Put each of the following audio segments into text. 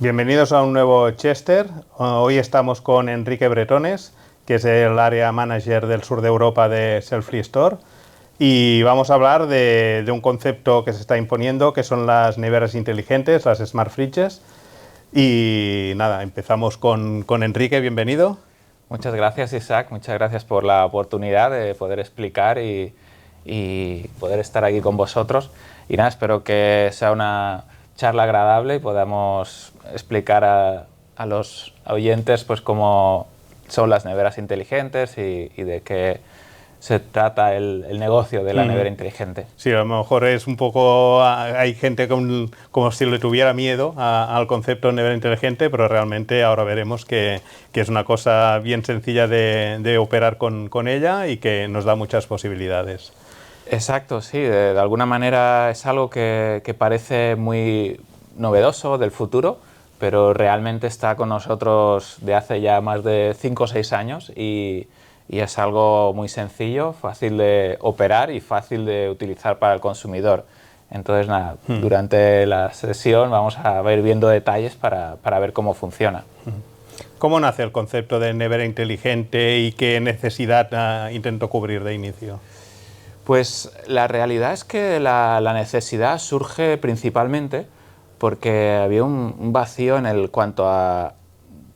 Bienvenidos a un nuevo Chester. Hoy estamos con Enrique Bretones, que es el área manager del sur de Europa de Selfly Store, y vamos a hablar de un concepto que se está imponiendo, que son las neveras inteligentes, las Smart Fridges. Y nada, empezamos con Enrique, bienvenido. Muchas gracias, Isaac. Muchas gracias por la oportunidad de poder explicar y poder estar aquí con vosotros. Y nada, espero que sea una charla agradable y podamos explicar a los oyentes pues cómo son las neveras inteligentes y de qué se trata el negocio de la nevera inteligente. Sí, a lo mejor es un poco... Hay gente como si le tuviera miedo al concepto de nevera inteligente, pero realmente ahora veremos que es una cosa bien sencilla de operar con ella y que nos da muchas posibilidades. Exacto, sí. De alguna manera es algo que parece muy novedoso del futuro, pero realmente está con nosotros de hace ya más de 5 o 6 años y es algo muy sencillo, fácil de operar y fácil de utilizar para el consumidor. Entonces, nada, durante la sesión vamos a ir viendo detalles para ver cómo funciona. ¿Cómo nace el concepto de nevera inteligente y qué necesidad intentó cubrir de inicio? Pues la realidad es que la necesidad surge principalmente porque había un vacío en el cuanto a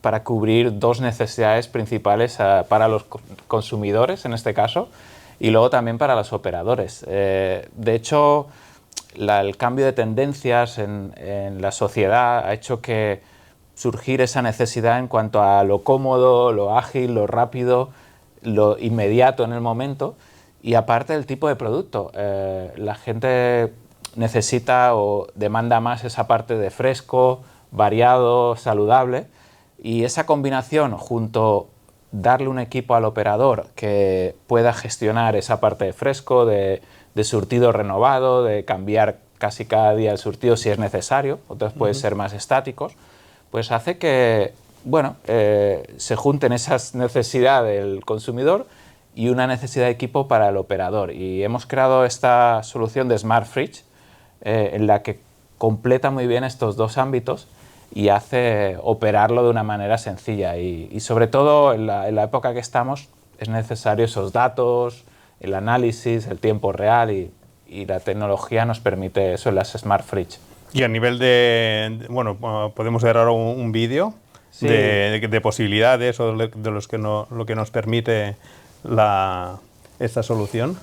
para cubrir dos necesidades principales para los consumidores, en este caso, y luego también para los operadores. De hecho, el cambio de tendencias en la sociedad ha hecho que surgir esa necesidad en cuanto a lo cómodo, lo ágil, lo rápido, lo inmediato en el momento, y aparte del tipo de producto. La gente necesita o demanda más esa parte de fresco, variado, saludable, y esa combinación junto darle un equipo al operador que pueda gestionar esa parte de fresco, de surtido renovado, de cambiar casi cada día el surtido si es necesario, otros pueden ser más estáticos, pues hace que bueno, se junten esas necesidades del consumidor y una necesidad de equipo para el operador. Y hemos creado esta solución de Smart Fridge en la que completa muy bien estos dos ámbitos y hace operarlo de una manera sencilla. Y sobre todo en la época que estamos es necesario esos datos, el análisis, el tiempo real y la tecnología nos permite eso en las Smart Fridge. Y a nivel de... Bueno, podemos ver ahora un vídeo Sí. de posibilidades o de lo que nos permite esta solución.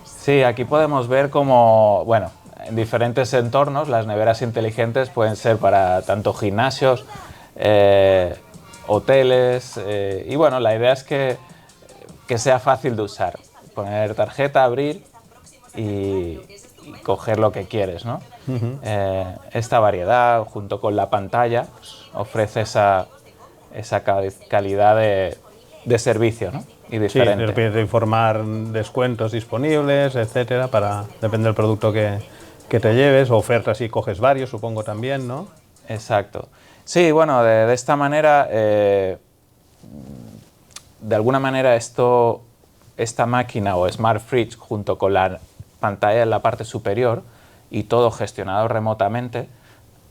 Sí, aquí podemos ver cómo, bueno, en diferentes entornos las neveras inteligentes pueden ser para tanto gimnasios, hoteles, y bueno, la idea es que sea fácil de usar. Poner tarjeta, abrir y coger lo que quieres, ¿no? Esta variedad, junto con la pantalla, pues, ofrece esa calidad de servicio, ¿no? Y diferente. Sí, de informar descuentos disponibles, etcétera, depende del producto que te lleves, o ofertas si coges varios, supongo también, ¿no? Exacto. Sí, bueno, de esta manera, de alguna manera esta máquina o Smart Fridge junto con la pantalla en la parte superior y todo gestionado remotamente,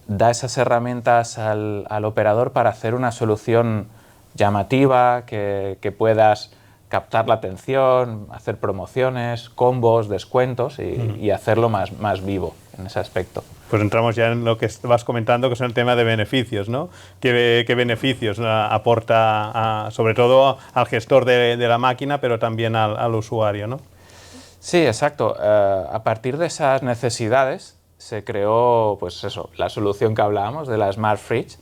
da esas herramientas al operador para hacer una solución llamativa, que puedas captar la atención, hacer promociones, combos, descuentos y hacerlo más vivo en ese aspecto. Pues entramos ya en lo que vas comentando, que es el tema de beneficios, ¿no? ¿Qué beneficios aporta, sobre todo al gestor de la máquina, pero también al usuario, ¿no? Sí, exacto. A partir de esas necesidades se creó, pues eso, la solución que hablábamos de la Smart Fridge,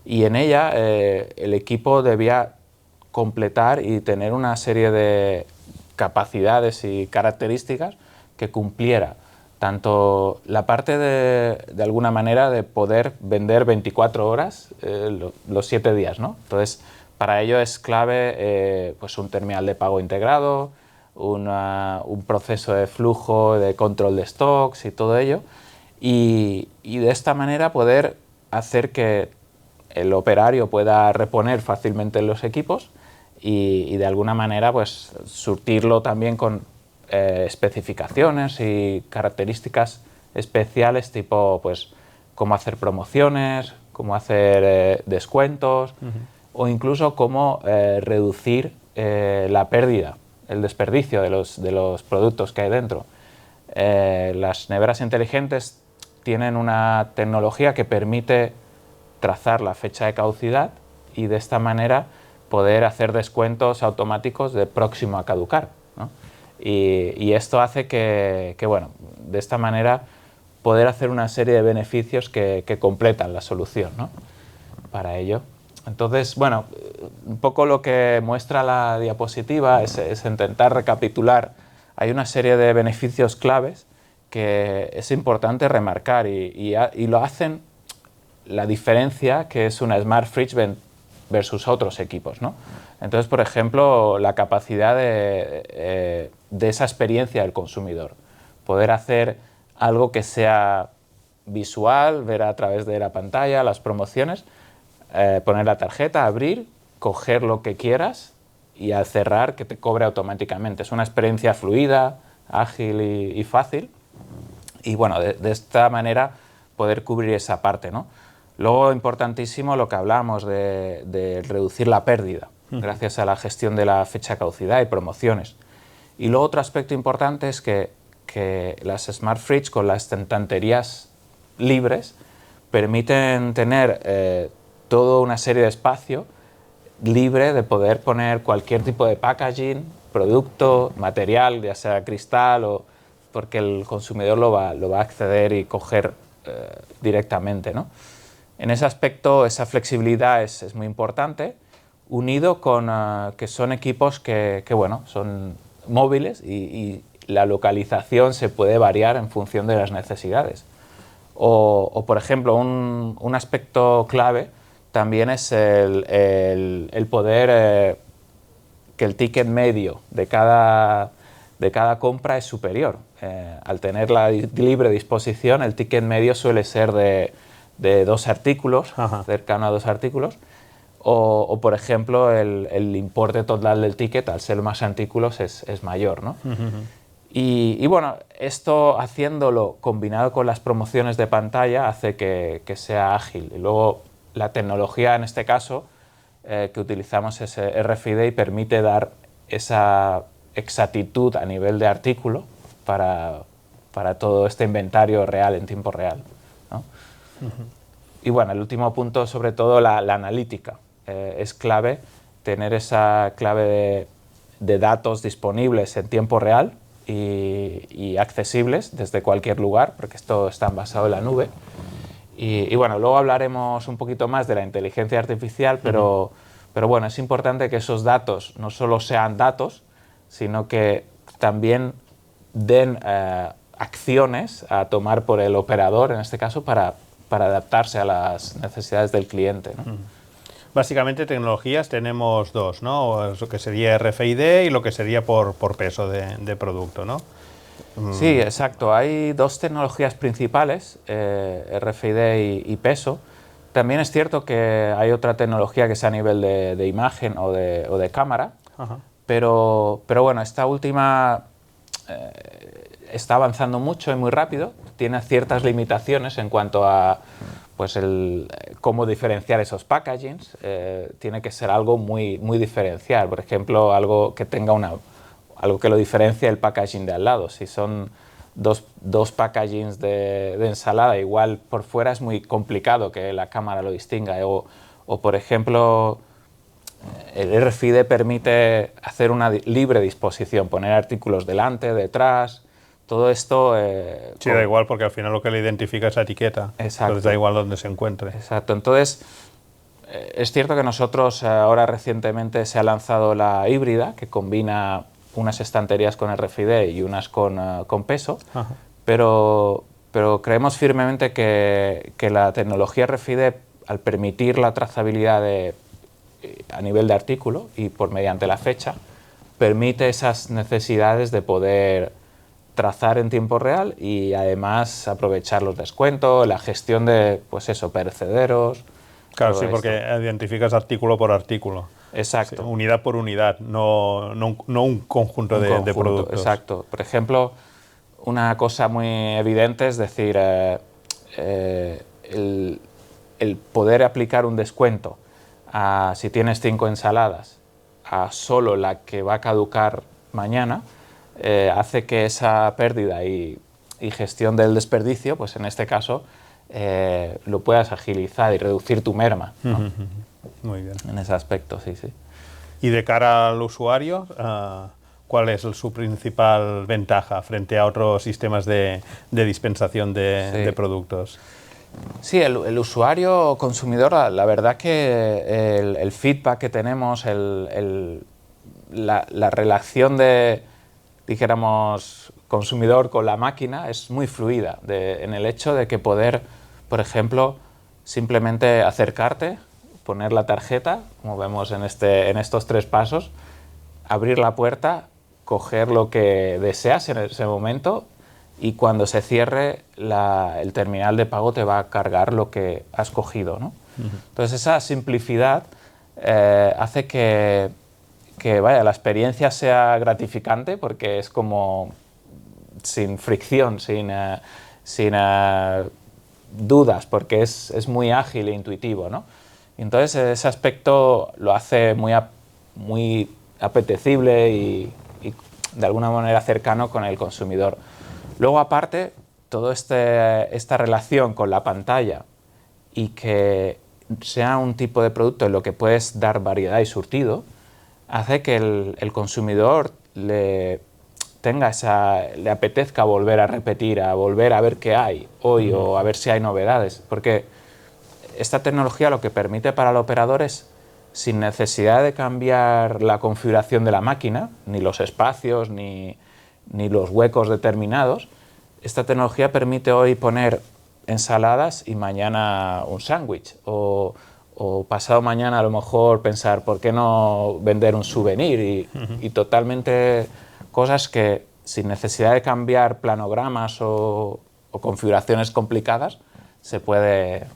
y en ella el equipo debía completar y tener una serie de capacidades y características que cumpliera tanto la parte de alguna manera de poder vender 24 horas los 7 días, ¿no? Entonces, para ello es clave pues un terminal de pago integrado, un proceso de flujo, de control de stocks y todo ello, y de esta manera poder hacer que el operario pueda reponer fácilmente los equipos y de alguna manera pues surtirlo también con especificaciones y características especiales tipo pues cómo hacer promociones, cómo hacer descuentos o incluso cómo reducir la pérdida, el desperdicio de los productos que hay dentro. Las neveras inteligentes tienen una tecnología que permite trazar la fecha de caducidad y de esta manera poder hacer descuentos automáticos de próximo a caducar, ¿no? Y esto hace que, bueno, de esta manera poder hacer una serie de beneficios que completan la solución, ¿no? Para ello. Entonces, bueno, un poco lo que muestra la diapositiva es intentar recapitular. Hay una serie de beneficios claves que es importante remarcar y lo hacen la diferencia que es una Smart Fridge versus otros equipos, ¿no? Entonces, por ejemplo, la capacidad de esa experiencia del consumidor. Poder hacer algo que sea visual, ver a través de la pantalla las promociones, poner la tarjeta, abrir, coger lo que quieras y al cerrar que te cobre automáticamente. Es una experiencia fluida, ágil y fácil. Y bueno, de esta manera poder cubrir esa parte, ¿no? Luego, importantísimo lo que hablamos de reducir la pérdida, gracias a la gestión de la fecha de caducidad y promociones. Y luego otro aspecto importante es que las Smart Fridge con las estanterías libres permiten tener toda una serie de espacio libre de poder poner cualquier tipo de packaging, producto, material, ya sea cristal o porque el consumidor lo va a acceder y coger directamente, ¿no? En ese aspecto, esa flexibilidad es muy importante, unido con que son equipos que bueno, son móviles y la localización se puede variar en función de las necesidades. O por ejemplo, un aspecto clave también es el poder que el ticket medio de cada compra es superior. Al tener la libre disposición, el ticket medio suele ser de 2 artículos, cercano a 2 artículos, o por ejemplo, el importe total del ticket, al ser más artículos, es mayor, ¿no? Y bueno, esto haciéndolo combinado con las promociones de pantalla hace que sea ágil. Y luego la tecnología, en este caso, que utilizamos es RFID y permite dar esa exactitud a nivel de artículo para todo este inventario real, en tiempo real, ¿no? Y bueno, el último punto, sobre todo la analítica. Es clave tener esa clave de datos disponibles en tiempo real y accesibles desde cualquier lugar, porque esto está basado en la nube. Y bueno, luego hablaremos un poquito más de la inteligencia artificial, pero bueno, es importante que esos datos no solo sean datos, sino que también den acciones a tomar por el operador, en este caso, para adaptarse a las necesidades del cliente, ¿no? Básicamente, tecnologías tenemos dos, ¿no? Lo que sería RFID y lo que sería por peso de producto, ¿no? Sí, exacto. Hay 2 tecnologías principales, RFID y peso. También es cierto que hay otra tecnología que es a nivel de imagen o de cámara, pero bueno, esta última está avanzando mucho y muy rápido, tiene ciertas limitaciones en cuanto a pues cómo diferenciar esos packagings. Tiene que ser algo muy diferencial, por ejemplo, algo que tenga algo que lo diferencie el packaging de al lado. Si son dos packagings de ensalada, igual por fuera es muy complicado que la cámara lo distinga. O por ejemplo, el RFID permite hacer una libre disposición, poner artículos delante, detrás. Todo esto... sí, da igual, porque al final lo que le identifica es la etiqueta. Exacto. Entonces da igual donde se encuentre. Exacto. Entonces, es cierto que nosotros ahora recientemente se ha lanzado la híbrida, que combina unas estanterías con RFID y unas con peso, pero creemos firmemente que la tecnología RFID, al permitir la trazabilidad a nivel de artículo y mediante la fecha, permite esas necesidades de poder trazar en tiempo real y además aprovechar los descuentos, la gestión de, pues eso, perecederos. Claro, sí, porque identificas artículo por artículo. Exacto. Sí, unidad por unidad, no un conjunto de productos. Exacto. Por ejemplo, una cosa muy evidente es decir, el poder aplicar un descuento a, si tienes 5 ensaladas, a solo la que va a caducar mañana, hace que esa pérdida y gestión del desperdicio, pues en este caso, lo puedas agilizar y reducir tu merma, ¿no? Muy bien. En ese aspecto, sí, sí. Y de cara al usuario, ¿cuál es su principal ventaja frente a otros sistemas de dispensación de productos? Sí, el usuario consumidor, la verdad que el feedback que tenemos, la relación de, dijéramos, consumidor con la máquina es muy fluida, en el hecho de que poder, por ejemplo, simplemente acercarte, poner la tarjeta, como vemos en estos 3 pasos, abrir la puerta, coger lo que deseas en ese momento y cuando se cierre el terminal de pago te va a cargar lo que has cogido, ¿no? Entonces esa simplicidad hace que vaya, la experiencia sea gratificante porque es como sin fricción, sin dudas, porque es muy ágil e intuitivo, ¿no? Y entonces ese aspecto lo hace muy apetecible y de alguna manera cercano con el consumidor. Luego, aparte, toda esta relación con la pantalla y que sea un tipo de producto en lo que puedes dar variedad y surtido, hace que el consumidor le apetezca volver a repetir, a volver a ver qué hay hoy o a ver si hay novedades. Porque esta tecnología lo que permite para el operador es, sin necesidad de cambiar la configuración de la máquina, ni los espacios, ni los huecos determinados, esta tecnología permite hoy poner ensaladas y mañana un sándwich, o pasado mañana a lo mejor pensar por qué no vender un souvenir y totalmente cosas que sin necesidad de cambiar planogramas o configuraciones complicadas se puede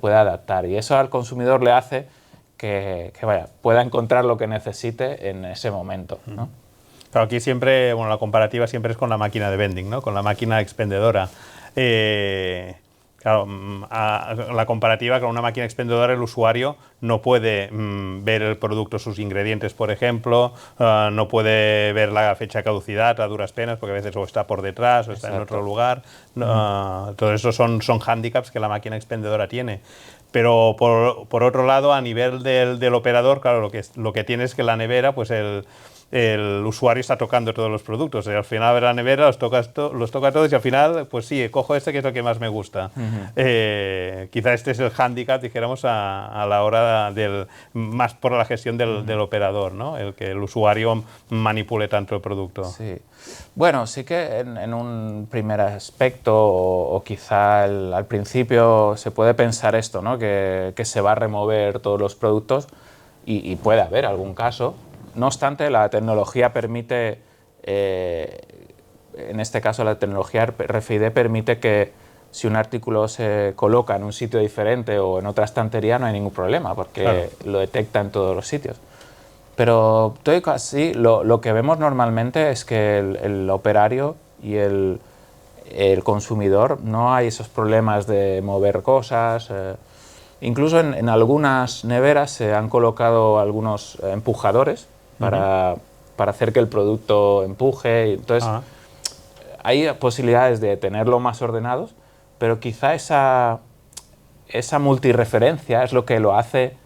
adaptar, y eso al consumidor le hace que vaya, pueda encontrar lo que necesite en ese momento, ¿no? Claro, aquí siempre, bueno, la comparativa siempre es con la máquina de vending, ¿no? Con la máquina expendedora. Claro, la comparativa con una máquina expendedora, el usuario no puede ver el producto, sus ingredientes, por ejemplo, no puede ver la fecha de caducidad a duras penas, porque a veces o está por detrás o está en otro lugar. Todo eso son hándicaps que la máquina expendedora tiene. Pero por otro lado, a nivel del operador, claro, lo que tiene es que la nevera, pues el usuario está tocando todos los productos. Y al final de la nevera los toca todos y al final, pues sí, cojo este que es lo que más me gusta. Quizá este es el hándicap, dijéramos, a la hora más por la gestión del operador, ¿no? El que el usuario manipule tanto el producto. Sí. Bueno, sí que en un primer aspecto o quizá al principio se puede pensar esto, ¿no? Que se va a remover todos los productos y puede haber algún caso. No obstante, la tecnología permite, en este caso la tecnología RFID permite que si un artículo se coloca en un sitio diferente o en otra estantería no hay ningún problema porque claro, lo detecta en todos los sitios. Pero todo casi lo que vemos normalmente es que el operario y el consumidor no hay esos problemas de mover cosas. Incluso en algunas neveras se han colocado algunos empujadores para hacer que el producto empuje. Entonces, hay posibilidades de tenerlo más ordenados, pero quizá esa multireferencia es lo que lo hace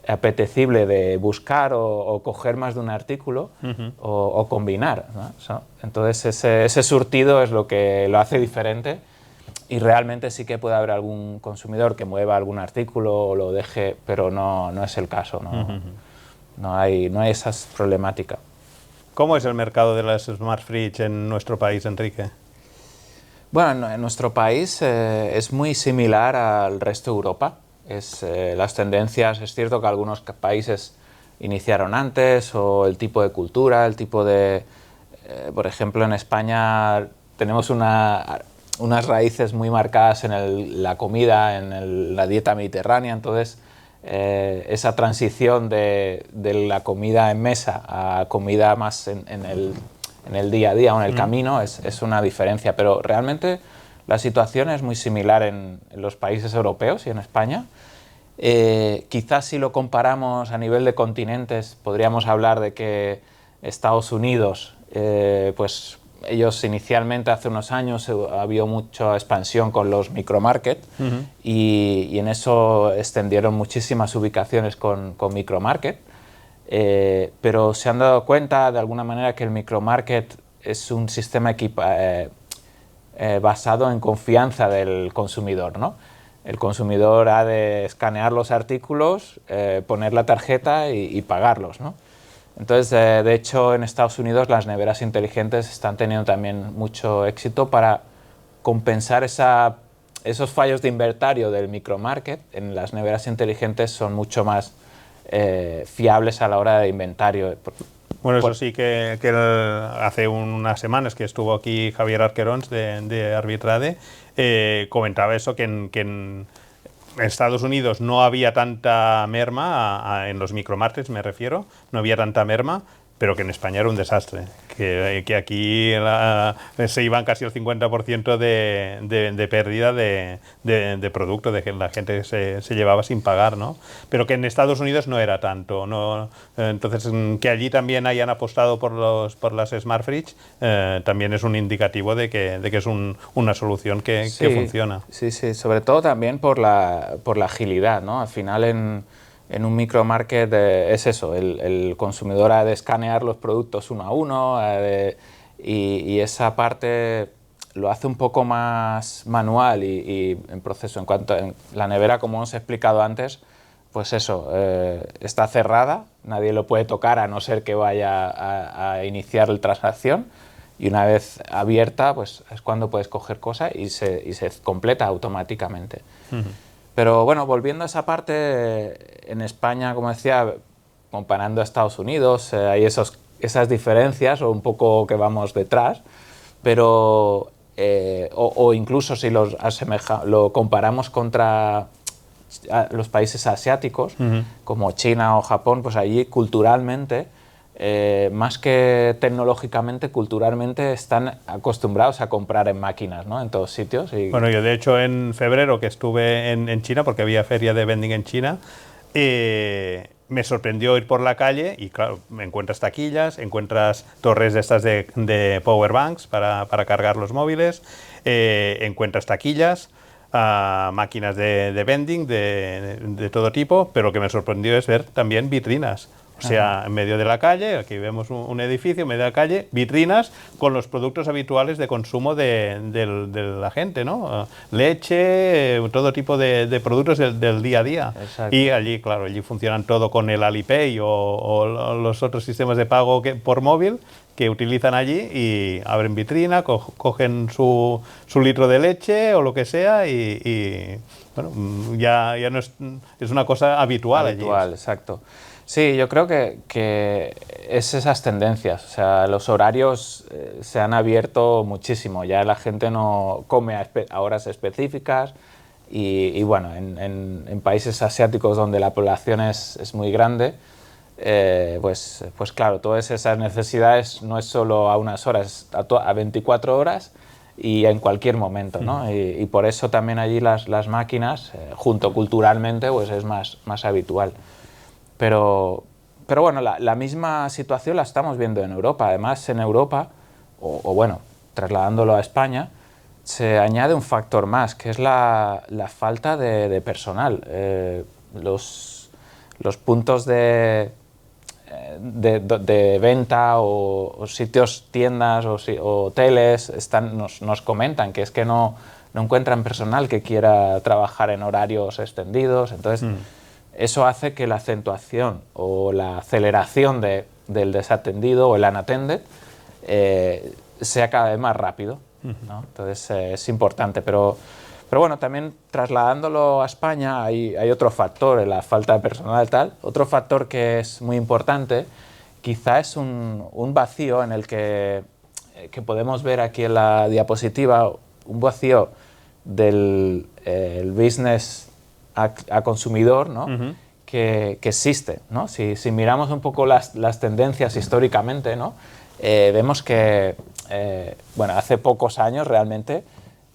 apetecible de buscar o coger más de un artículo o combinar, ¿no? Entonces, ese surtido es lo que lo hace diferente. Y realmente sí que puede haber algún consumidor que mueva algún artículo o lo deje, pero no es el caso, no hay esa problemática. ¿Cómo es el mercado de las Smart Fridge en nuestro país, Enrique? Bueno, en nuestro país es muy similar al resto de Europa. Las tendencias, es cierto que algunos países iniciaron antes, o el tipo de cultura, el tipo de... por ejemplo, en España tenemos unas raíces muy marcadas en la comida, en la dieta mediterránea, entonces esa transición de la comida en mesa a comida más en el día a día o en el camino es una diferencia, pero realmente La situación es muy similar en los países europeos y en España. Quizás si lo comparamos a nivel de continentes, podríamos hablar de que Estados Unidos, pues ellos inicialmente hace unos años había mucha expansión con los micromarket y en eso extendieron muchísimas ubicaciones con micromarket, pero se han dado cuenta de alguna manera que el micromarket es un sistema basado en confianza del consumidor, ¿no? El consumidor ha de escanear los artículos, poner la tarjeta y pagarlos, ¿no? Entonces, de hecho, en Estados Unidos las neveras inteligentes están teniendo también mucho éxito para compensar esos fallos de inventario del micromarket. En las neveras inteligentes son mucho más fiables a la hora de inventario. Bueno, eso sí que hace unas semanas que estuvo aquí Javier Arquerons de Arbitrade, comentaba eso, que en Estados Unidos no había tanta merma, en los micromarkets me refiero, no había tanta merma, pero que en España era un desastre, que aquí se iban casi el 50% de pérdida de producto, de que la gente se llevaba sin pagar, ¿no? Pero que en Estados Unidos no era tanto, ¿no? Entonces, que allí también hayan apostado por las Smart Fridge, también es un indicativo de que es una solución que funciona. Sí, sí, sobre todo también por la agilidad, ¿no? Al final en un micromarket es eso, el consumidor ha de escanear los productos uno a uno y esa parte lo hace un poco más manual y en proceso. En cuanto a la nevera, como os he explicado antes, pues eso, está cerrada, nadie lo puede tocar a no ser que vaya a iniciar la transacción, y una vez abierta pues es cuando puedes coger cosas y se completa automáticamente. Pero bueno, volviendo a esa parte, en España, como decía, comparando a Estados Unidos, hay esas diferencias o un poco que vamos detrás, pero o incluso si lo comparamos contra los países asiáticos, como China o Japón, pues allí culturalmente, más que tecnológicamente, culturalmente están acostumbrados a comprar en máquinas, ¿no? En todos sitios. Bueno, yo de hecho en febrero que estuve en China, porque había feria de vending en China, me sorprendió ir por la calle y claro, me encuentras taquillas, encuentras torres de estas de power banks para cargar los móviles, encuentras taquillas, máquinas de vending de todo tipo, pero lo que me sorprendió es ver también vitrinas. O sea, en medio de la calle, aquí vemos un edificio, en medio de la calle, vitrinas con los productos habituales de consumo de la gente, ¿no? Leche, todo tipo de productos del día a día. Exacto. Y allí, claro, allí funcionan todo con el Alipay o los otros sistemas de pago por móvil que utilizan allí y abren vitrina, cogen su litro de leche o lo que sea y bueno, ya no es una cosa habitual allí. Habitual, exacto. Sí, yo creo que es esas tendencias, o sea, los horarios se han abierto muchísimo, ya la gente no come a horas específicas y bueno, en países asiáticos donde la población es muy grande, pues claro, todas esas necesidades no es solo a unas horas, a 24 horas y en cualquier momento, ¿no? Y por eso también allí las máquinas, junto culturalmente, pues es más habitual. Pero bueno, la misma situación la estamos viendo en Europa. Además, en Europa, o bueno, trasladándolo a España, se añade un factor más, que es la falta de personal. Los puntos de venta o sitios, tiendas o hoteles nos comentan que es que no encuentran personal que quiera trabajar en horarios extendidos. Entonces, eso hace que la acentuación o la aceleración del desatendido o el unattended sea cada vez más rápido, ¿no? Entonces es importante, pero bueno, también trasladándolo a España hay otro factor, la falta de personal tal. Otro factor que es muy importante, quizá es un vacío en el que podemos ver aquí en la diapositiva, un vacío del business a consumidor, ¿no? Que existe, ¿no? Si miramos un poco las tendencias históricamente, ¿no? Vemos que bueno, hace pocos años realmente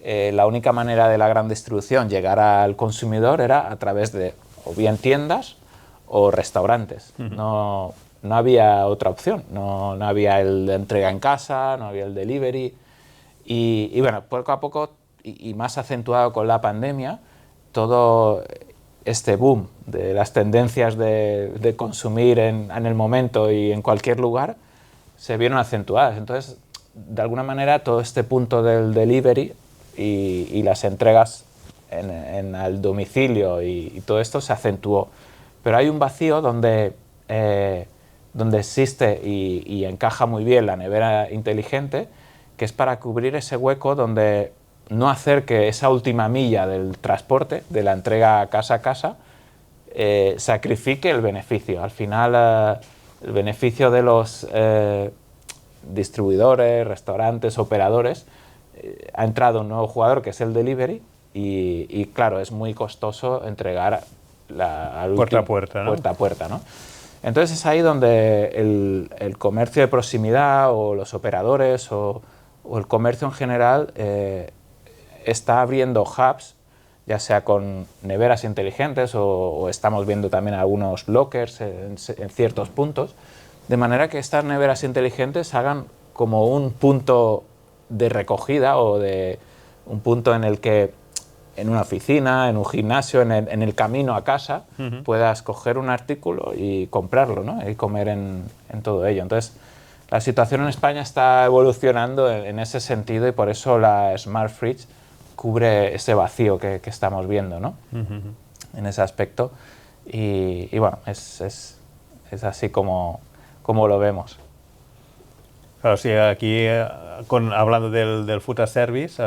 la única manera de la gran distribución llegar al consumidor era a través de o bien tiendas o restaurantes. No había otra opción, no había el de entrega en casa, no había el delivery. Y bueno, poco a poco, y más acentuado con la pandemia, todo este boom de las tendencias de consumir en el momento y en cualquier lugar se vieron acentuadas. Entonces, de alguna manera, todo este punto del delivery y las entregas al domicilio y todo esto se acentuó. Pero hay un vacío donde existe y encaja muy bien la nevera inteligente, que es para cubrir ese hueco donde no hacer que esa última milla del transporte, de la entrega casa a casa, sacrifique el beneficio. Al final, el beneficio de los distribuidores, restaurantes, operadores, ha entrado un nuevo jugador que es el delivery y claro, es muy costoso entregar puerta a puerta, ¿no? Puerta a puerta, ¿no? Entonces es ahí donde el comercio de proximidad o los operadores o el comercio en general está abriendo hubs, ya sea con neveras inteligentes o estamos viendo también algunos lockers en ciertos puntos, de manera que estas neveras inteligentes hagan como un punto de recogida o de un punto en el que en una oficina, en un gimnasio, en el camino a casa, puedas coger un artículo y comprarlo, ¿no? Y comer en todo ello. Entonces, la situación en España está evolucionando en ese sentido y por eso la Smart Fridge cubre ese vacío que estamos viendo, ¿no? En ese aspecto. Y bueno, es así como lo vemos. Claro, sí, aquí hablando del Food as Service,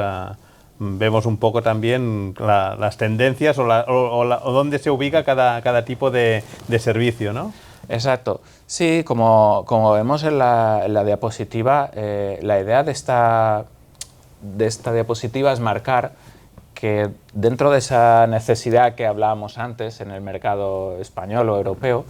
vemos un poco también las tendencias o dónde se ubica cada tipo de servicio, ¿no? Exacto. Sí, como vemos en la diapositiva, la idea de esta diapositiva es marcar que dentro de esa necesidad que hablábamos antes en el mercado español o europeo,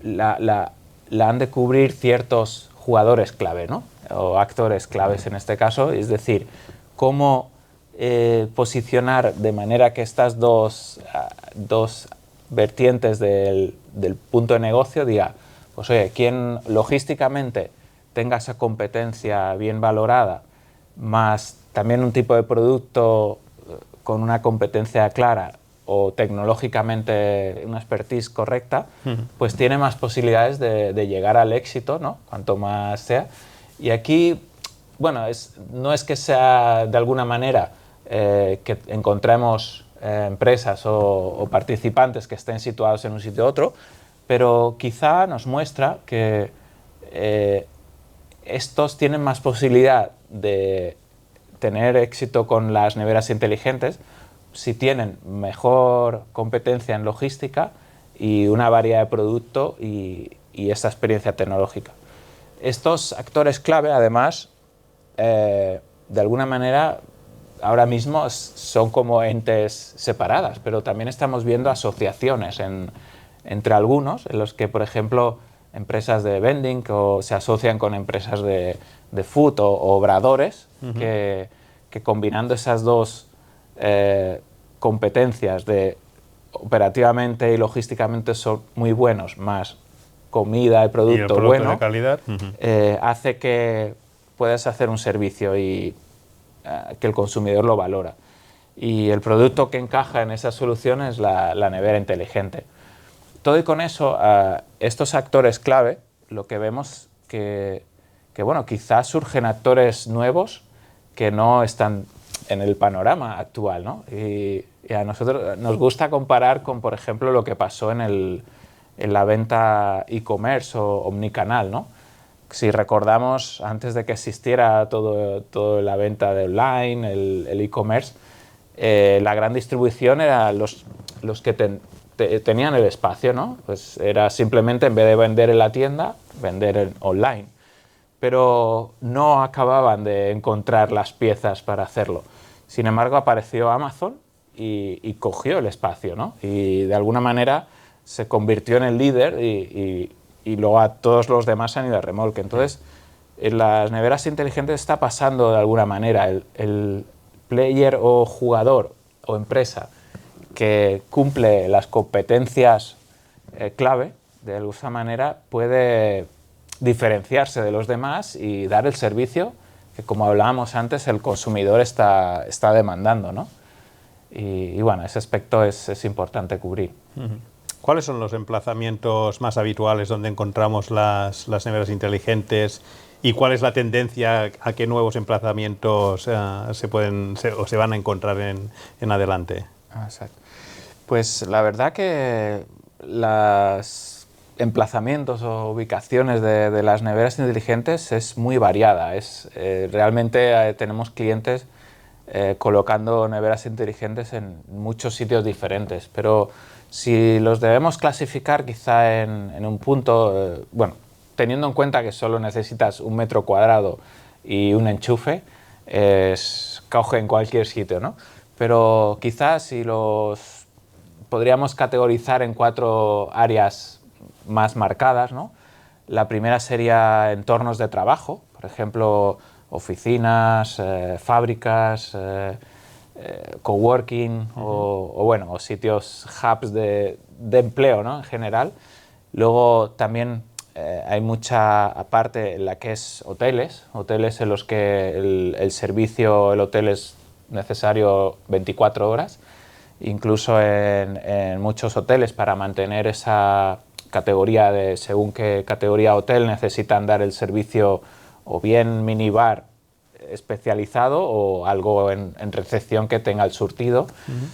la han de cubrir ciertos jugadores clave, ¿no? O actores claves en este caso, es decir, cómo posicionar de manera que estas dos vertientes del punto de negocio diga, pues oye, quien logísticamente tenga esa competencia bien valorada, más también un tipo de producto con una competencia clara o tecnológicamente una expertise correcta, pues tiene más posibilidades de llegar al éxito, ¿no? Cuanto más sea. Y aquí, bueno, no es que sea de alguna manera que encontremos empresas o participantes que estén situados en un sitio u otro, pero quizá nos muestra que estos tienen más posibilidad de tener éxito con las neveras inteligentes si tienen mejor competencia en logística y una variedad de producto y esta experiencia tecnológica. Estos actores clave, además, de alguna manera, ahora mismo son como entes separadas, pero también estamos viendo asociaciones entre algunos, en los que, por ejemplo, empresas de vending se asocian con empresas de food o obradores, que combinando esas dos competencias de operativamente y logísticamente son muy buenos, más comida y producto bueno, de calidad, hace que puedas hacer un servicio y que el consumidor lo valora. Y el producto que encaja en esa solución es la nevera inteligente. Todo y con eso, estos actores clave, lo que vemos que bueno, quizás surgen actores nuevos que no están en el panorama actual, ¿no? Y a nosotros nos gusta comparar con, por ejemplo, lo que pasó en la venta e-commerce o omnicanal, ¿no? Si recordamos, antes de que existiera toda la venta de online, el e-commerce, la gran distribución era los que tenían el espacio, ¿no? Pues era simplemente, en vez de vender en la tienda, vender online. Pero no acababan de encontrar las piezas para hacerlo. Sin embargo, apareció Amazon y cogió el espacio, ¿no? Y de alguna manera se convirtió en el líder y luego a todos los demás han ido a remolque. Entonces, En las neveras inteligentes está pasando de alguna manera. El player o jugador o empresa que cumple las competencias clave, de alguna manera, puede diferenciarse de los demás y dar el servicio que, como hablábamos antes, el consumidor está demandando, ¿no? Y bueno, ese aspecto es importante cubrir. ¿Cuáles son los emplazamientos más habituales donde encontramos las neveras inteligentes y cuál es la tendencia a qué nuevos emplazamientos se van a encontrar en adelante? Exacto. Pues la verdad que los emplazamientos o ubicaciones de las neveras inteligentes es muy variada. Realmente tenemos clientes colocando neveras inteligentes en muchos sitios diferentes, pero si los debemos clasificar quizá en un punto, bueno, teniendo en cuenta que solo necesitas 1 metro cuadrado y un enchufe, coge en cualquier sitio, ¿no? Pero quizás si los podríamos categorizar en 4 áreas más marcadas, ¿no? La primera sería entornos de trabajo, por ejemplo, oficinas, fábricas, coworking o sitios, hubs de empleo, ¿no? En general. Luego también hay mucha parte en la que es hoteles en los que el servicio, el hotel es necesario 24 horas. Incluso en muchos hoteles, para mantener esa categoría según qué categoría hotel, necesitan dar el servicio o bien minibar especializado o algo en recepción que tenga el surtido.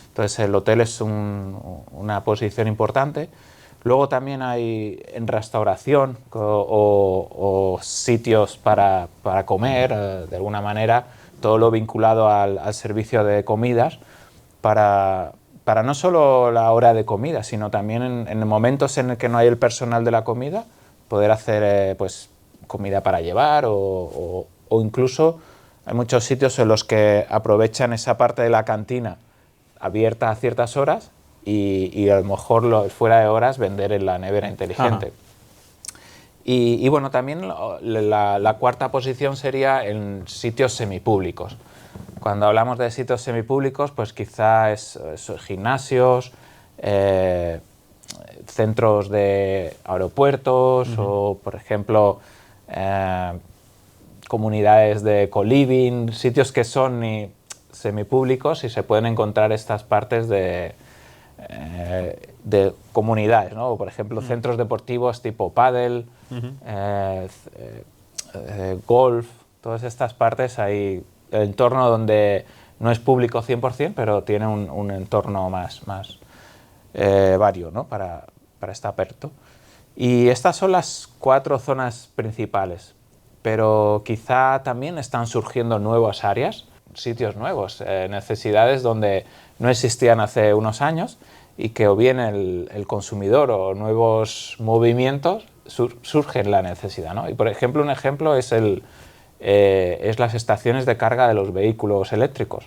Entonces el hotel es una posición importante. Luego también hay en restauración o sitios para comer, de alguna manera, todo lo vinculado al servicio de comidas, para no solo la hora de comida, sino también en momentos en el que no hay el personal de la comida, poder hacer pues comida para llevar o incluso hay muchos sitios en los que aprovechan esa parte de la cantina abierta a ciertas horas y a lo mejor fuera de horas vender en la nevera inteligente. Y bueno, también la cuarta posición sería en sitios semipúblicos. Cuando hablamos de sitios semipúblicos, pues quizá es gimnasios, centros de aeropuertos o, por ejemplo, comunidades de co-living, sitios que son semipúblicos y se pueden encontrar estas partes de comunidades, ¿no? Por ejemplo, centros deportivos tipo pádel, golf, todas estas partes hay el entorno donde no es público 100%, pero tiene un entorno más vario, ¿no? para estar abierto. Y estas son las 4 zonas principales, pero quizá también están surgiendo nuevas áreas, sitios nuevos, necesidades donde no existían hace unos años y que o bien el consumidor o nuevos movimientos surgen la necesidad, ¿no? Y por ejemplo, un ejemplo es las estaciones de carga de los vehículos eléctricos.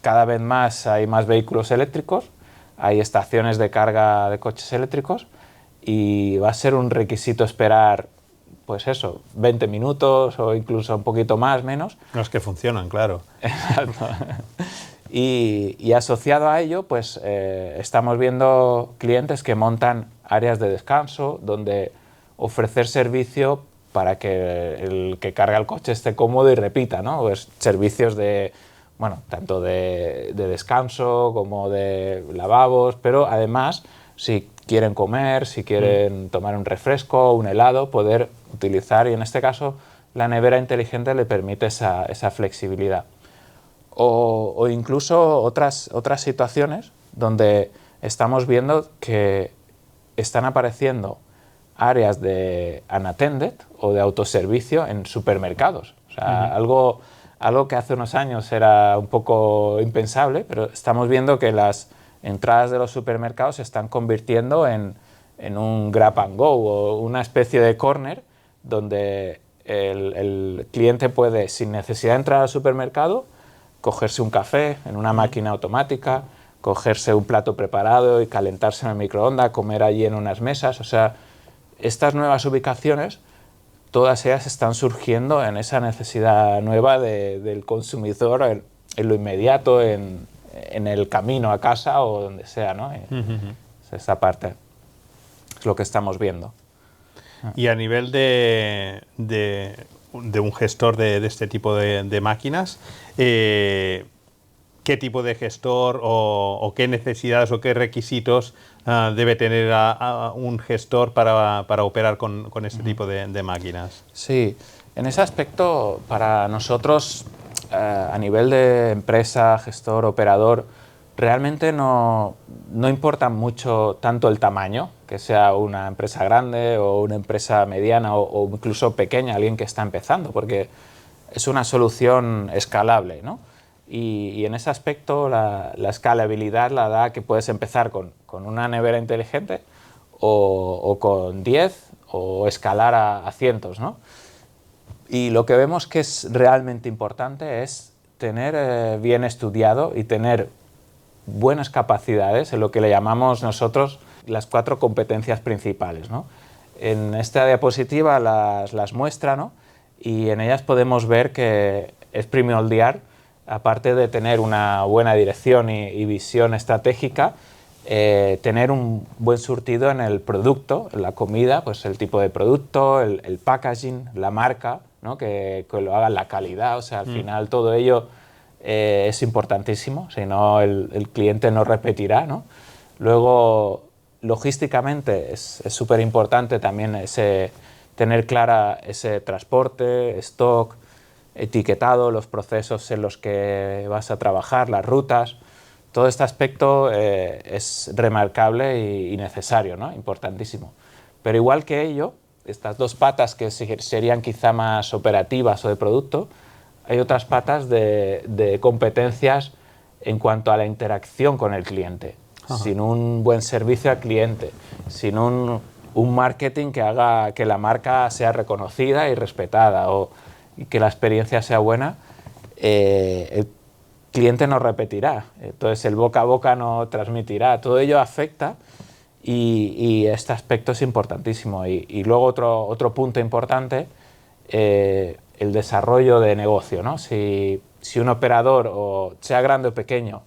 Cada vez más hay más vehículos eléctricos, hay estaciones de carga de coches eléctricos y va a ser un requisito esperar, pues eso, 20 minutos o incluso un poquito más, menos. Los que funcionan, claro. Exacto. Y asociado a ello, pues estamos viendo clientes que montan áreas de descanso donde ofrecer servicio para que el que carga el coche esté cómodo y repita, ¿no? Pues servicios tanto de descanso como de lavabos, pero además, si quieren comer, si quieren tomar un refresco, un helado, poder utilizar, y en este caso la nevera inteligente le permite esa flexibilidad. O incluso otras situaciones donde estamos viendo que están apareciendo áreas de unattended o de autoservicio en supermercados. O sea, algo que hace unos años era un poco impensable, pero estamos viendo que las entradas de los supermercados se están convirtiendo en un grab and go o una especie de corner donde el cliente puede, sin necesidad de entrar al supermercado, cogerse un café en una máquina automática, cogerse un plato preparado y calentarse en el microondas, comer allí en unas mesas. O sea, estas nuevas ubicaciones todas ellas están surgiendo en esa necesidad nueva del consumidor en lo inmediato, en el camino a casa o donde sea, ¿no? Esa parte es lo que estamos viendo. Y a nivel de un gestor de este tipo de máquinas, ¿qué tipo de gestor o qué necesidades o qué requisitos debe tener un gestor para operar con este tipo de máquinas? Sí, en ese aspecto, para nosotros, a nivel de empresa, gestor, operador, realmente no importa mucho tanto el tamaño, que sea una empresa grande o una empresa mediana o incluso pequeña, alguien que está empezando, porque es una solución escalable, ¿no? Y en ese aspecto la escalabilidad la da que puedes empezar con una nevera inteligente o con 10 o escalar a cientos, ¿no? Y lo que vemos que es realmente importante es tener bien estudiado y tener buenas capacidades en lo que le llamamos nosotros las 4 competencias principales, ¿no? En esta diapositiva las muestra, ¿no? Y en ellas podemos ver que es primordial, aparte de tener una buena dirección y visión estratégica, tener un buen surtido en el producto, en la comida, pues el tipo de producto, el packaging, la marca, ¿no? que lo haga, la calidad, o sea, al final todo ello es importantísimo, si no el cliente no repetirá, ¿no? Luego, logísticamente es súper importante también tener clara ese transporte, stock, etiquetado, los procesos en los que vas a trabajar, las rutas. Todo este aspecto es remarcable y necesario, ¿no? Importantísimo. Pero igual que ello, estas 2 patas que serían quizá más operativas o de producto, hay otras patas de competencias en cuanto a la interacción con el cliente. Ajá. Sin un buen servicio al cliente, sin un marketing que haga que la marca sea reconocida y respetada y que la experiencia sea buena, el cliente no repetirá, entonces el boca a boca no transmitirá, todo ello afecta y este aspecto es importantísimo. Y luego otro punto importante, el desarrollo de negocio, ¿no? Si un operador, o sea grande o pequeño,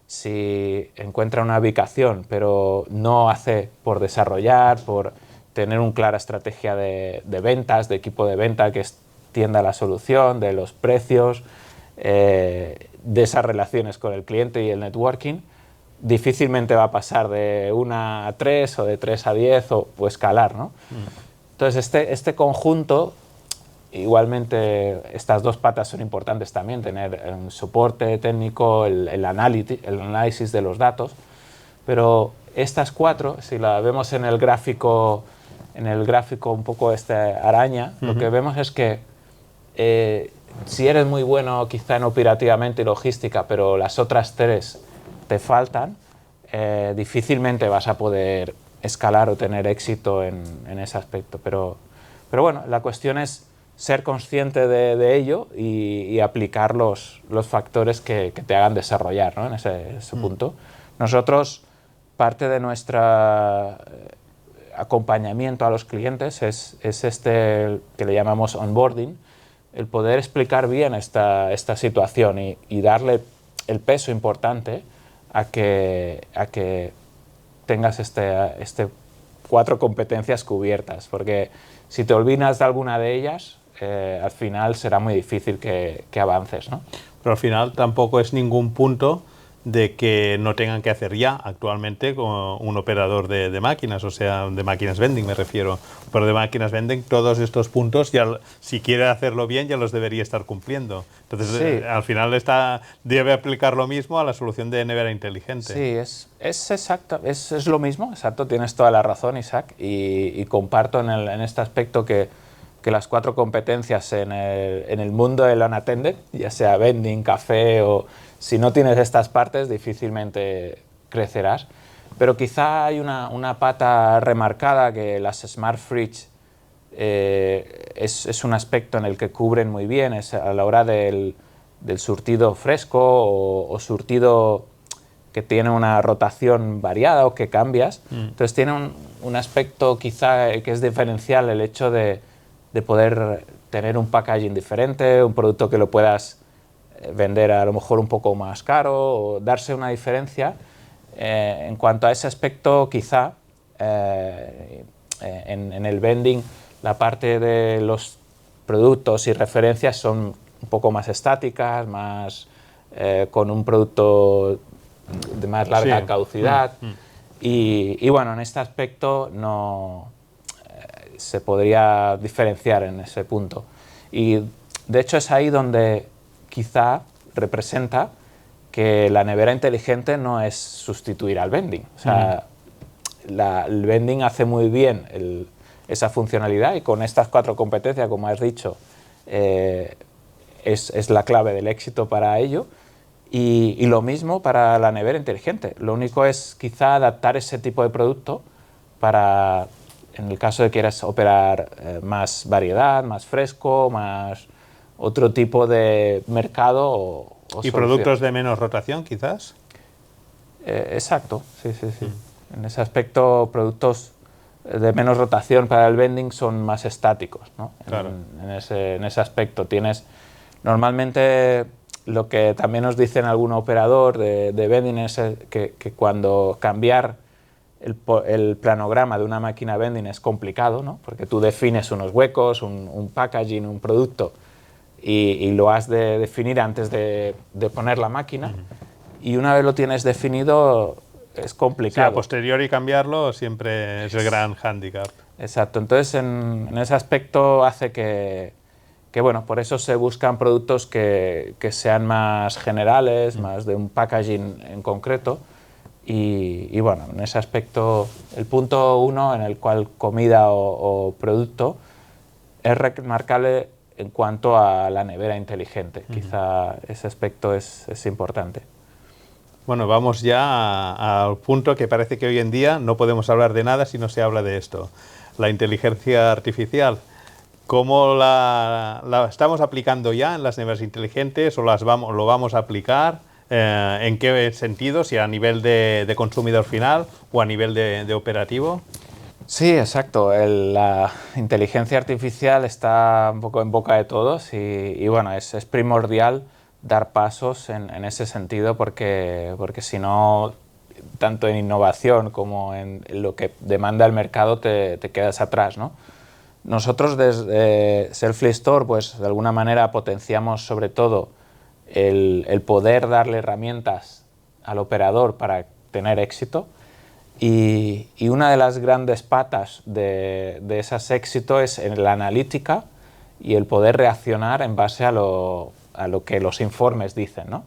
si encuentra una ubicación pero no hace por desarrollar, por tener una clara estrategia de ventas, de equipo de venta que extienda la solución, de los precios, de esas relaciones con el cliente y el networking, difícilmente va a pasar de 1 a 3 o de 3 a 10 o escalar, ¿no? Entonces este conjunto, igualmente estas 2 patas son importantes también, tener un soporte técnico, el análisis de los datos, pero estas 4, si la vemos en el gráfico un poco araña, lo que vemos es que si eres muy bueno quizá en operativamente y logística, pero las otras 3 te faltan, difícilmente vas a poder escalar o tener éxito en ese aspecto. Pero bueno, la cuestión es ser consciente de ello y aplicar los factores que te hagan desarrollar, ¿no? En ese punto. Nosotros, parte de nuestro acompañamiento a los clientes es este que le llamamos onboarding, el poder explicar bien esta situación y darle el peso importante a que tengas 4 competencias cubiertas, porque si te olvidas de alguna de ellas, al final será muy difícil que avances, ¿no? Pero al final tampoco es ningún punto de que no tengan que hacer ya actualmente con un operador de máquinas, o sea, de máquinas vending me refiero. Pero de máquinas vending, todos estos puntos, ya, si quiere hacerlo bien, ya los debería estar cumpliendo. Entonces, sí, al final debe aplicar lo mismo a la solución de nevera inteligente. Sí, es exacto, es lo mismo, exacto, tienes toda la razón, Isaac, y comparto en este aspecto que las 4 competencias en el mundo del unattended, ya sea vending, café o... Si no tienes estas partes, difícilmente crecerás. Pero quizá hay una pata remarcada que las Smart Fridge es un aspecto en el que cubren muy bien, es a la hora del surtido fresco o surtido que tiene una rotación variada o que cambias. Entonces tiene un aspecto quizá que es diferencial, el hecho de de poder tener un packaging diferente, un producto que lo puedas vender a lo mejor un poco más caro o darse una diferencia. En cuanto a ese aspecto, quizá en el vending la parte de los productos y referencias son un poco más estáticas, más con un producto de más larga caducidad. Y bueno, en este aspecto no se podría diferenciar en ese punto. Y de hecho es ahí donde quizá representa que la nevera inteligente no es sustituir al vending. O sea, el vending hace muy bien esa funcionalidad y con estas 4 competencias, como has dicho, es la clave del éxito para ello. Y lo mismo para la nevera inteligente. Lo único es quizá adaptar ese tipo de producto para, en el caso de que quieras operar más variedad, más fresco, más otro tipo de mercado o ¿Y solución. productos de menos rotación, quizás? Exacto, sí. En ese aspecto, productos de menos rotación para el vending son más estáticos, ¿no? Claro. En ese aspecto tienes normalmente lo que también nos dicen algún operador de vending es que cuando cambiar el planograma de una máquina vending es complicado, ¿no? Porque tú defines unos huecos, un packaging, un producto y lo has de definir antes de poner la máquina y una vez lo tienes definido es complicado. Sí, a posteriori cambiarlo siempre es el gran hándicap. Exacto, entonces en ese aspecto hace que bueno, por eso se buscan productos que sean más generales, más de un packaging en concreto y bueno, en ese aspecto el punto 1 en el cual comida o producto es remarcable en cuanto a la nevera inteligente. Quizá ese aspecto es importante. Bueno, vamos ya al punto que parece que hoy en día no podemos hablar de nada si no se habla de esto, la inteligencia artificial. ¿Cómo la estamos aplicando ya en las neveras inteligentes o lo vamos a aplicar? ¿En qué sentido? ¿Si a nivel de consumidor final o a nivel de operativo? Sí, exacto. La inteligencia artificial está un poco en boca de todos y bueno, es primordial dar pasos en ese sentido porque si no, tanto en innovación como en lo que demanda el mercado te quedas atrás, ¿no? Nosotros desde Selfly Store, pues de alguna manera potenciamos sobre todo el poder darle herramientas al operador para tener éxito y una de las grandes patas de ese éxito es en la analítica y el poder reaccionar en base a lo que los informes dicen, ¿no?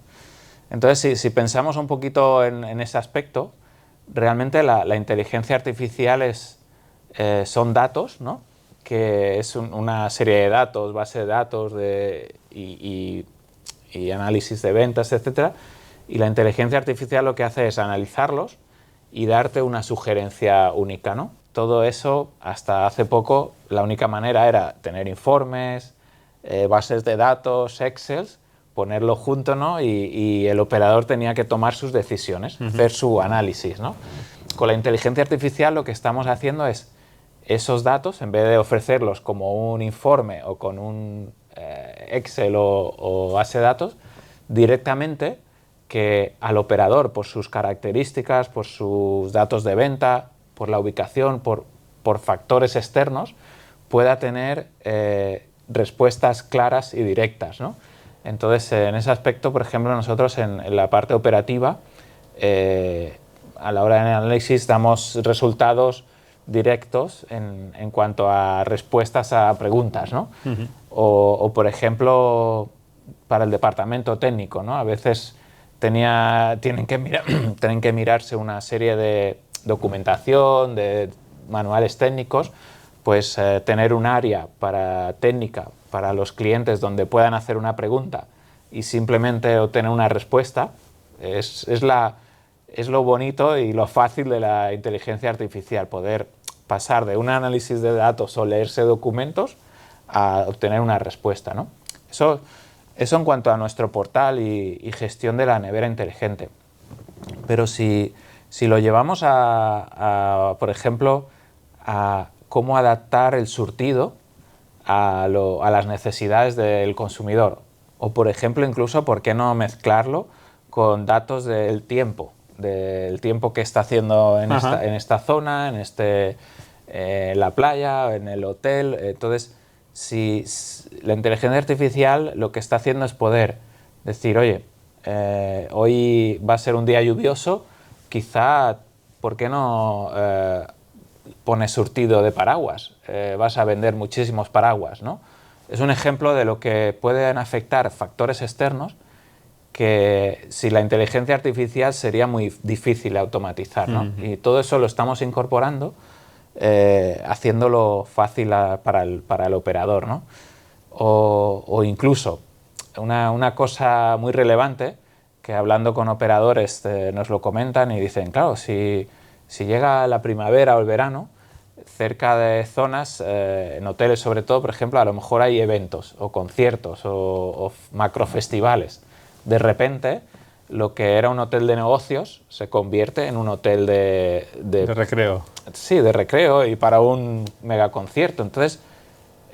Entonces, si pensamos un poquito en ese aspecto, realmente la inteligencia artificial son datos, ¿no? Que es una serie de datos, base de datos y análisis de ventas, etc. Y la inteligencia artificial lo que hace es analizarlos y darte una sugerencia única, ¿no? Todo eso, hasta hace poco, la única manera era tener informes, bases de datos, Excel, ponerlo junto, ¿no? Y el operador tenía que tomar sus decisiones, hacer su análisis, ¿no? Con la inteligencia artificial lo que estamos haciendo es esos datos, en vez de ofrecerlos como un informe o con un Excel o base de datos, directamente que al operador, por sus características, por sus datos de venta, por la ubicación, por factores externos, pueda tener respuestas claras y directas, ¿no? Entonces, en ese aspecto, por ejemplo, nosotros en la parte operativa, a la hora del análisis damos resultados directos en cuanto a respuestas a preguntas, ¿no? O, por ejemplo, para el departamento técnico, ¿no? A veces tienen que mirarse una serie de documentación, de manuales técnicos, pues tener un área técnica para los clientes donde puedan hacer una pregunta y simplemente obtener una respuesta es lo bonito y lo fácil de la inteligencia artificial, poder pasar de un análisis de datos o leerse documentos a obtener una respuesta, ¿no? Eso en cuanto a nuestro portal y gestión de la nevera inteligente. Pero si lo llevamos por ejemplo, a cómo adaptar el surtido a las necesidades del consumidor. O, por ejemplo, incluso, ¿por qué no mezclarlo con datos del tiempo que está haciendo en esta zona, en la playa, en el hotel? Entonces, si la inteligencia artificial lo que está haciendo es poder decir, oye, hoy va a ser un día lluvioso, quizá, ¿por qué no pones surtido de paraguas? Vas a vender muchísimos paraguas, ¿no? Es un ejemplo de lo que pueden afectar factores externos que sin la inteligencia artificial sería muy difícil automatizar, ¿no? Y todo eso lo estamos incorporando, haciéndolo fácil para el operador, ¿no? O incluso una cosa muy relevante que hablando con operadores nos lo comentan y dicen, claro, si llega la primavera o el verano, cerca de zonas, en hoteles sobre todo, por ejemplo, a lo mejor hay eventos o conciertos o macrofestivales. De repente, lo que era un hotel de negocios se convierte en un hotel de recreo. Sí, de recreo y para un megaconcierto. Entonces,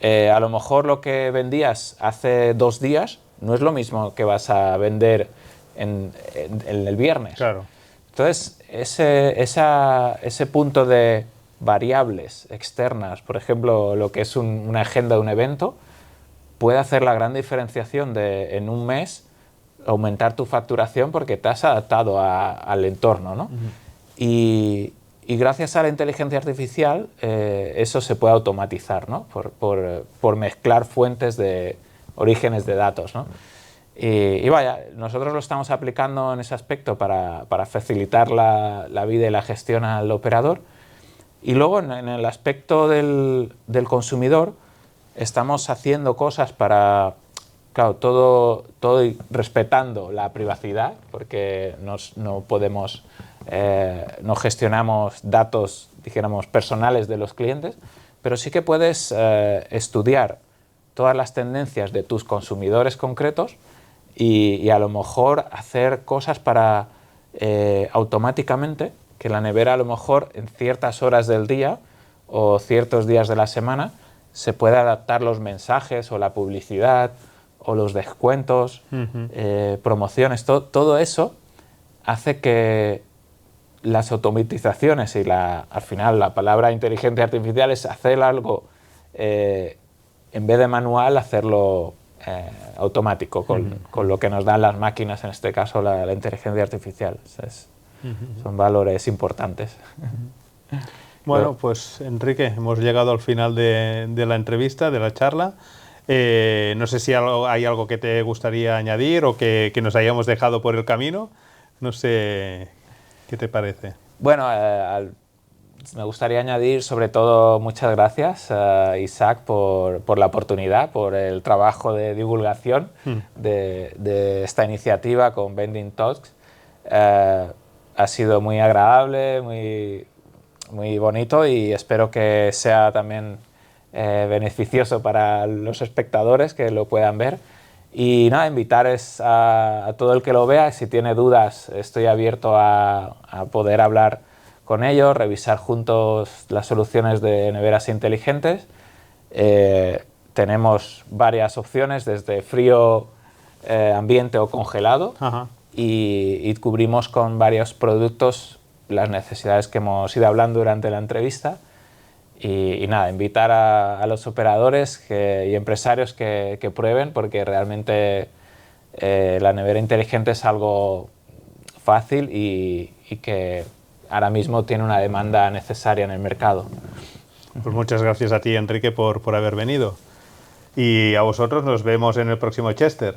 a lo mejor lo que vendías hace 2 días no es lo mismo que vas a vender en el viernes. Claro. Entonces, ese punto de variables externas, por ejemplo, lo que es una agenda de un evento, puede hacer la gran diferenciación de en un mes aumentar tu facturación porque te has adaptado al entorno, ¿no? Y gracias a la inteligencia artificial eso se puede automatizar, ¿no? Por mezclar fuentes de orígenes de datos, ¿no? Y vaya, nosotros lo estamos aplicando en ese aspecto para facilitar la vida y la gestión al operador. Y luego en el aspecto del consumidor estamos haciendo cosas para, claro, todo respetando la privacidad, porque no podemos, no gestionamos datos, dijéramos, personales de los clientes, pero sí que puedes estudiar todas las tendencias de tus consumidores concretos y a lo mejor hacer cosas para automáticamente que la nevera a lo mejor en ciertas horas del día o ciertos días de la semana se pueda adaptar los mensajes o la publicidad o los descuentos, promociones, todo eso hace que las automatizaciones y al final la palabra inteligencia artificial es hacer algo en vez de manual, hacerlo automático con lo que nos dan las máquinas, en este caso la inteligencia artificial. Son valores importantes. Bueno, pues Enrique, hemos llegado al final de la entrevista, de la charla. No sé si hay algo que te gustaría añadir o que nos hayamos dejado por el camino. No sé, ¿qué te parece? Bueno, me gustaría añadir sobre todo muchas gracias a Isaac por la oportunidad, por el trabajo de divulgación de esta iniciativa con Vending Talks. Ha sido muy agradable, muy bonito y espero que sea también beneficioso para los espectadores que lo puedan ver. Y nada, invitar a todo el que lo vea, si tiene dudas estoy abierto a poder hablar con ellos, revisar juntos las soluciones de neveras inteligentes. Tenemos varias opciones, desde frío, ambiente o congelado. Ajá. Y cubrimos con varios productos las necesidades que hemos ido hablando durante la entrevista. Y nada, invitar a los operadores y empresarios que prueben, porque realmente la nevera inteligente es algo fácil y que ahora mismo tiene una demanda necesaria en el mercado. Pues muchas gracias a ti, Enrique, por haber venido. Y a vosotros nos vemos en el próximo Chester.